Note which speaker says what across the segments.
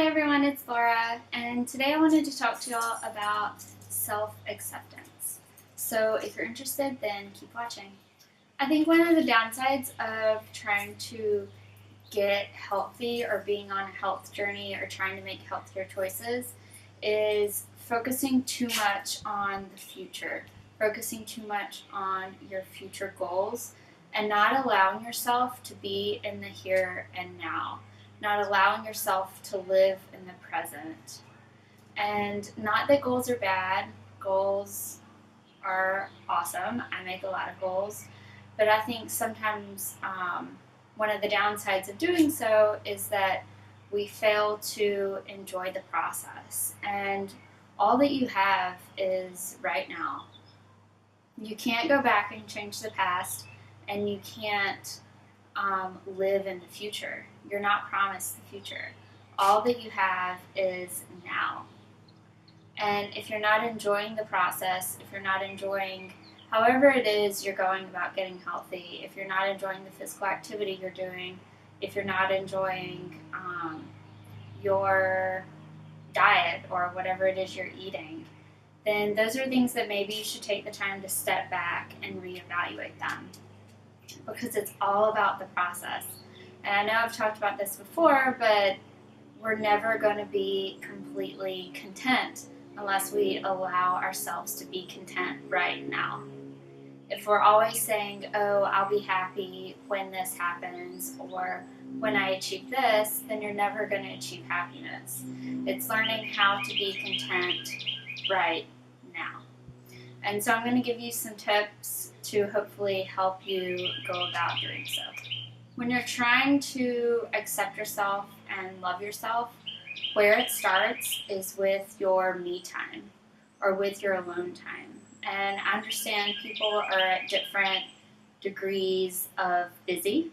Speaker 1: everyone, it's Laura, and today I wanted to talk to y'all about self-acceptance. So if you're interested, then keep watching. I think one of the downsides of trying to get healthy or being on a health journey or trying to make healthier choices is focusing too much on the future, focusing too much on your future goals, and not allowing yourself to be in the here and now, not allowing yourself to live in the present. And not that goals are bad, goals are awesome. I make a lot of goals, but I think sometimes one of the downsides of doing so is that we fail to enjoy the process. And all that you have is right now. You can't go back and change the past, and you can't live in the future. You're not promised the future. All that you have is now. And if you're not enjoying the process, if you're not enjoying however it is you're going about getting healthy, if you're not enjoying the physical activity you're doing, if you're not enjoying your diet or whatever it is you're eating, then those are things that maybe you should take the time to step back and reevaluate them, because it's all about the process. And I know I've talked about this before, but we're never going to be completely content unless we allow ourselves to be content right now. If we're always saying, oh, I'll be happy when this happens or when I achieve this, then you're never going to achieve happiness. It's learning how to be content right now. And so I'm going to give you some tips to hopefully help you go about doing so. When you're trying to accept yourself and love yourself, where it starts is with your me time or with your alone time. And I understand people are at different degrees of busy,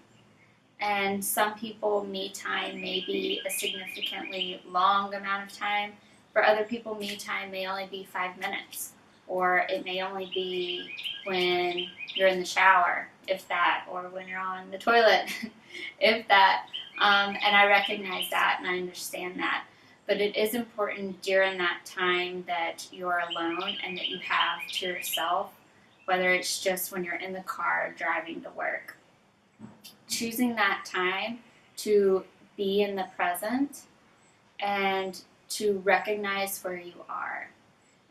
Speaker 1: and some people me time may be a significantly long amount of time. For other people, me time may only be 5 minutes, or it may only be when you're in the shower, if that, or when you're on the toilet, if that. And I recognize that and I understand that. But it is important during that time that you're alone and that you have to yourself, whether it's just when you're in the car driving to work. Choosing that time to be in the present and to recognize where you are,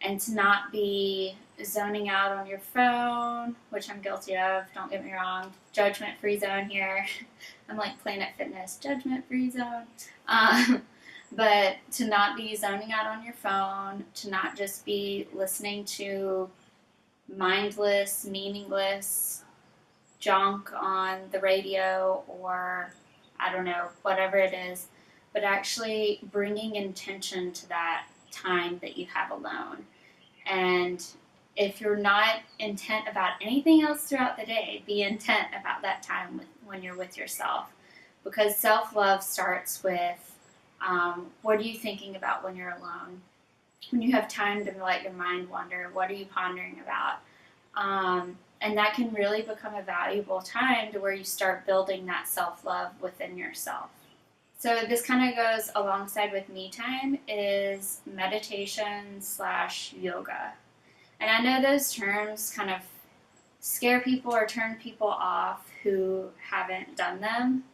Speaker 1: and to not be zoning out on your phone, which I'm guilty of, don't get me wrong. Judgment-free zone here. I'm like Planet Fitness, judgment-free zone. But to not be zoning out on your phone, to not just be listening to mindless, meaningless junk on the radio or, I don't know, whatever it is, but actually bringing intention to that time that you have alone. And if you're not intent about anything else throughout the day, be intent about that time when you're with yourself. Because self-love starts with what are you thinking about when you're alone? When you have time to let your mind wander, what are you pondering about? And that can really become a valuable time to where you start building that self-love within yourself. So this kind of goes alongside with me time is meditation/yoga. And I know those terms kind of scare people or turn people off who haven't done them.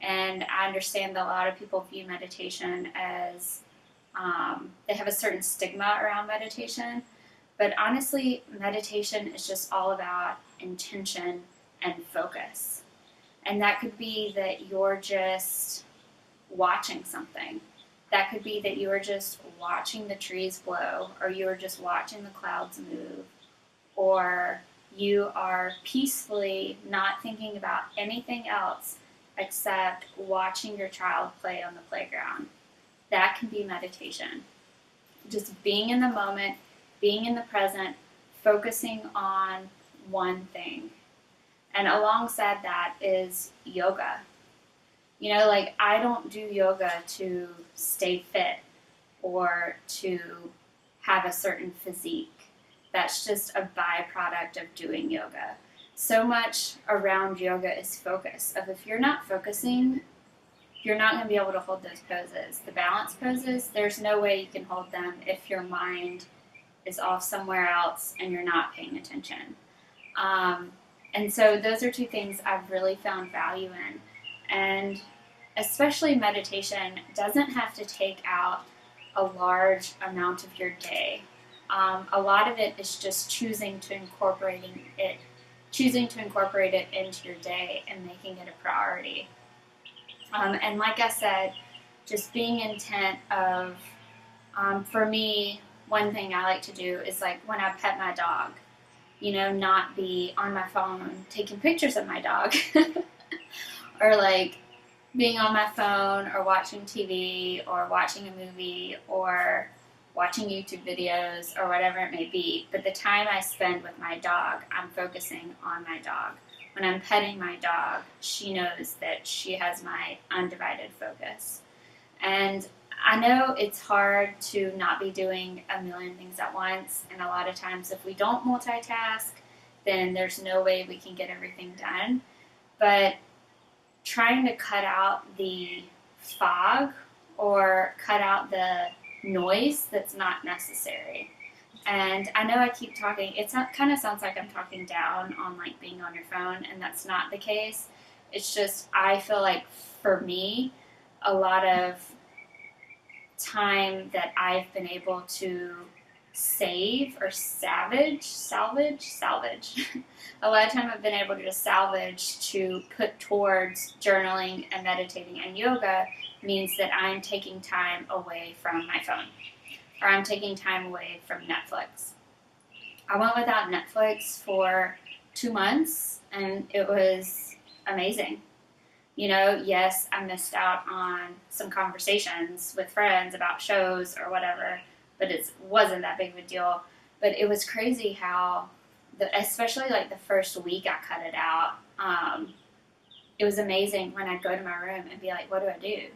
Speaker 1: And I understand that a lot of people view meditation as they have a certain stigma around meditation. But honestly, meditation is just all about intention and focus. And that could be that you're just watching something. That could be that you're just watching the trees blow, or you're just watching the clouds move, or you are peacefully not thinking about anything else except watching your child play on the playground. That can be meditation. Just being in the moment, being in the present, focusing on one thing. And alongside that is yoga. You know, like I don't do yoga to stay fit or to have a certain physique. That's just a byproduct of doing yoga. So much around yoga is focus. If you're not focusing, you're not going to be able to hold those poses. The balance poses, there's no way you can hold them if your mind is off somewhere else and you're not paying attention. And so those are two things I've really found value in. And especially meditation doesn't have to take out a large amount of your day. A lot of it is just choosing to incorporate it into your day and making it a priority. And like I said, just being intent of, for me, one thing I like to do is like when I pet my dog, not be on my phone taking pictures of my dog or like being on my phone or watching TV or watching a movie or watching YouTube videos or whatever it may be. But the time I spend with my dog, I'm focusing on my dog. When I'm petting my dog, she knows that she has my undivided focus. And I know it's hard to not be doing a million things at once, and a lot of times if we don't multitask, then there's no way we can get everything done. But trying to cut out the fog or cut out the noise that's not necessary. And I know I keep talking, kind of sounds like I'm talking down on like being on your phone, and that's not the case. It's just I feel like for me, a lot of time that I've been able to save or salvage. A lot of time I've been able to just salvage to put towards journaling and meditating and yoga means that I'm taking time away from my phone or I'm taking time away from Netflix. I went without Netflix for 2 months and it was amazing. Yes, I missed out on some conversations with friends about shows or whatever, but it wasn't that big of a deal. But it was crazy how, especially like the first week I cut it out, it was amazing when I'd go to my room and be like, what do I do?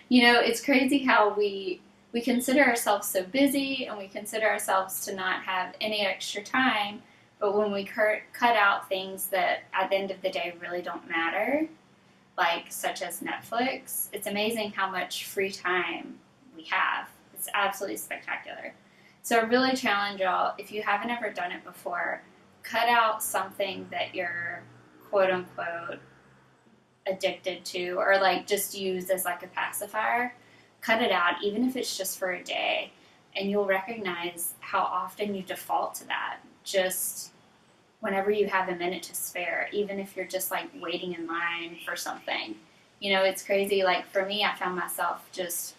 Speaker 1: It's crazy how we consider ourselves so busy and we consider ourselves to not have any extra time. But when we cut out things that at the end of the day really don't matter, like such as Netflix, it's amazing how much free time we have. It's absolutely spectacular. So I really challenge y'all, if you haven't ever done it before, cut out something that you're quote unquote addicted to or like just use as like a pacifier. Cut it out, even if it's just for a day, and you'll recognize how often you default to that. Just whenever you have a minute to spare, even if you're just like waiting in line for something. It's crazy. Like for me, I found myself just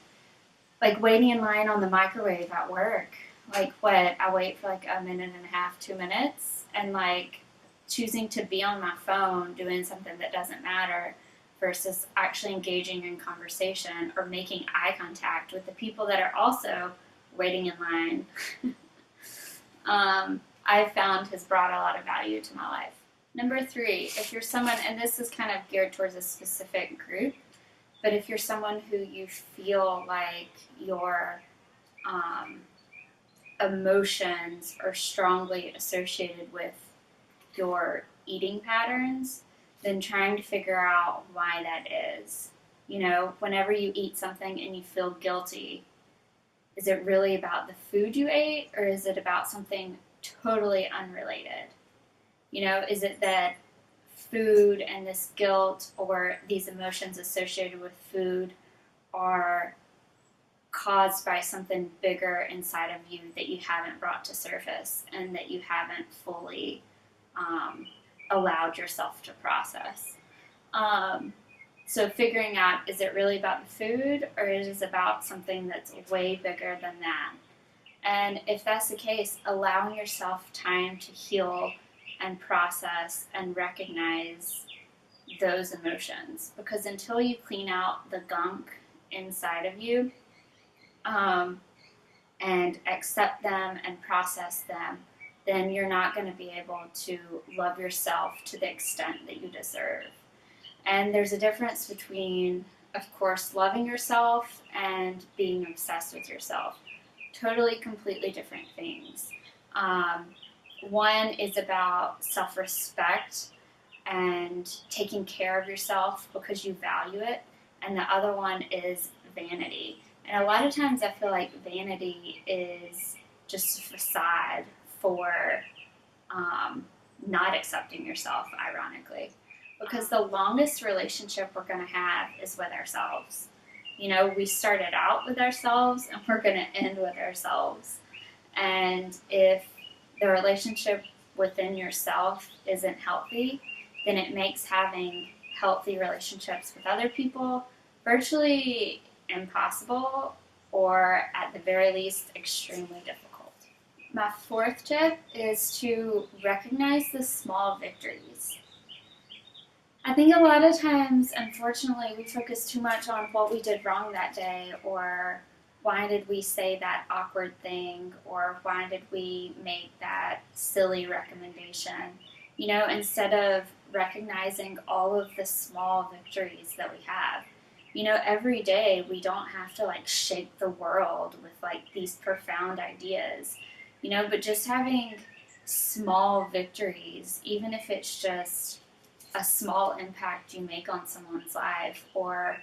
Speaker 1: like waiting in line on the microwave at work. Like I wait for like a minute and a half, 2 minutes, and like choosing to be on my phone doing something that doesn't matter versus actually engaging in conversation or making eye contact with the people that are also waiting in line. I've found has brought a lot of value to my life. Number 3, if you're someone, and this is kind of geared towards a specific group, but if you're someone who you feel like your emotions are strongly associated with your eating patterns, then trying to figure out why that is. Whenever you eat something and you feel guilty, is it really about the food you ate or is it about something totally unrelated? Is it that food and this guilt or these emotions associated with food are caused by something bigger inside of you that you haven't brought to surface and that you haven't fully allowed yourself to process? So figuring out, is it really about the food or is it about something that's way bigger than that? And if that's the case, allowing yourself time to heal and process and recognize those emotions. Because until you clean out the gunk inside of you and accept them and process them, then you're not going to be able to love yourself to the extent that you deserve. And there's a difference between, of course, loving yourself and being obsessed with yourself. Totally, completely different things. One is about self-respect, and taking care of yourself because you value it, and the other one is vanity. And a lot of times I feel like vanity is just a facade for not accepting yourself, ironically. Because the longest relationship we're going to have is with ourselves. You know, we started out with ourselves and we're going to end with ourselves. And if the relationship within yourself isn't healthy, then it makes having healthy relationships with other people virtually impossible, or at the very least, extremely difficult. My fourth tip is to recognize the small victories. I think a lot of times, unfortunately, we focus too much on what we did wrong that day, or why did we say that awkward thing, or why did we make that silly recommendation, you know, instead of recognizing all of the small victories that we have. You know, every day we don't have to like shake the world with like these profound ideas, you know, but just having small victories, even if it's just a small impact you make on someone's life, or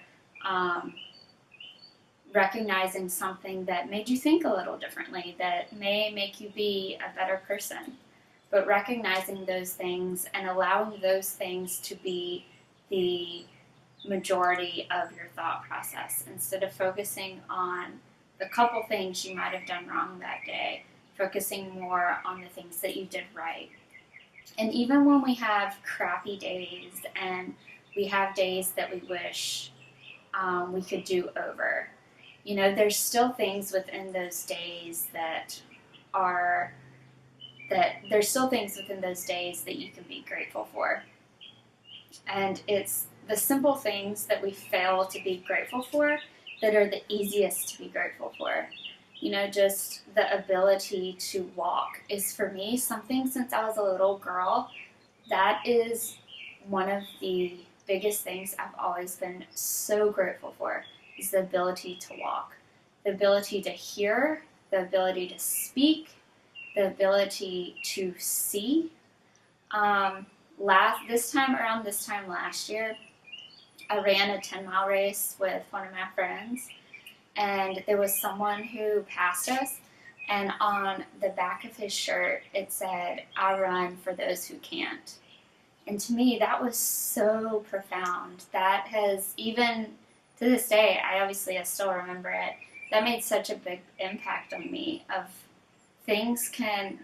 Speaker 1: recognizing something that made you think a little differently, that may make you be a better person. But recognizing those things and allowing those things to be the majority of your thought process, instead of focusing on the couple things you might have done wrong that day, focusing more on the things that you did right. And even when we have crappy days and we have days that we wish we could do over, you know, there's still things within those days that there's still things within those days that you can be grateful for. And it's the simple things that we fail to be grateful for that are the easiest to be grateful for. You know, just the ability to walk is, for me, something since I was a little girl, that is one of the biggest things I've always been so grateful for, is the ability to walk. The ability to hear, the ability to speak, the ability to see. This time last year, I ran a 10-mile race with one of my friends, and there was someone who passed us, and on the back of his shirt it said, "I run for those who can't." And to me, that was so profound. That has, even to this day, I still remember it. That made such a big impact on me, of things can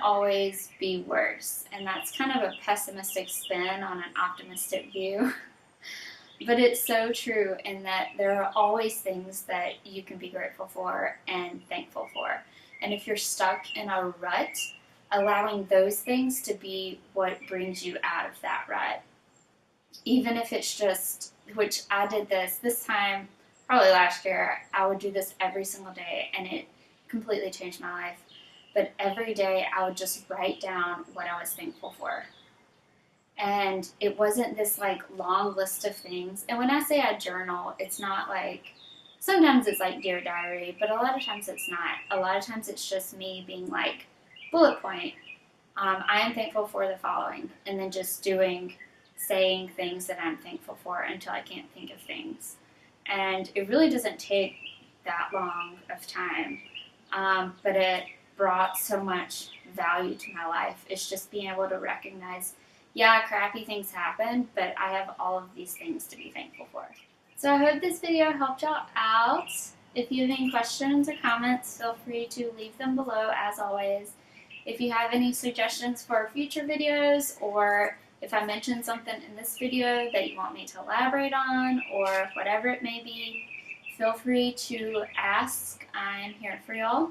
Speaker 1: always be worse. And that's kind of a pessimistic spin on an optimistic view. But it's so true, in that there are always things that you can be grateful for and thankful for. And if you're stuck in a rut, allowing those things to be what brings you out of that rut. Even if it's just, which I did this time, probably last year, I would do this every single day, and it completely changed my life. But every day I would just write down what I was thankful for. And it wasn't this like long list of things. And when I say I journal, it's not like, sometimes it's like Dear Diary, but a lot of times it's not. A lot of times it's just me being like, bullet point, I am thankful for the following. And then just saying things that I'm thankful for until I can't think of things. And it really doesn't take that long of time. But it brought so much value to my life. It's just being able to recognize, yeah, crappy things happen, but I have all of these things to be thankful for. So I hope this video helped y'all out. If you have any questions or comments, feel free to leave them below, as always. If you have any suggestions for future videos, or if I mentioned something in this video that you want me to elaborate on, or whatever it may be, feel free to ask. I'm here for y'all.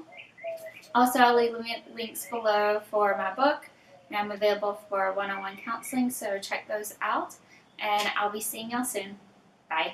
Speaker 1: Also, I'll leave links below for my book, and I'm available for one-on-one counseling, so check those out, and I'll be seeing y'all soon. Bye.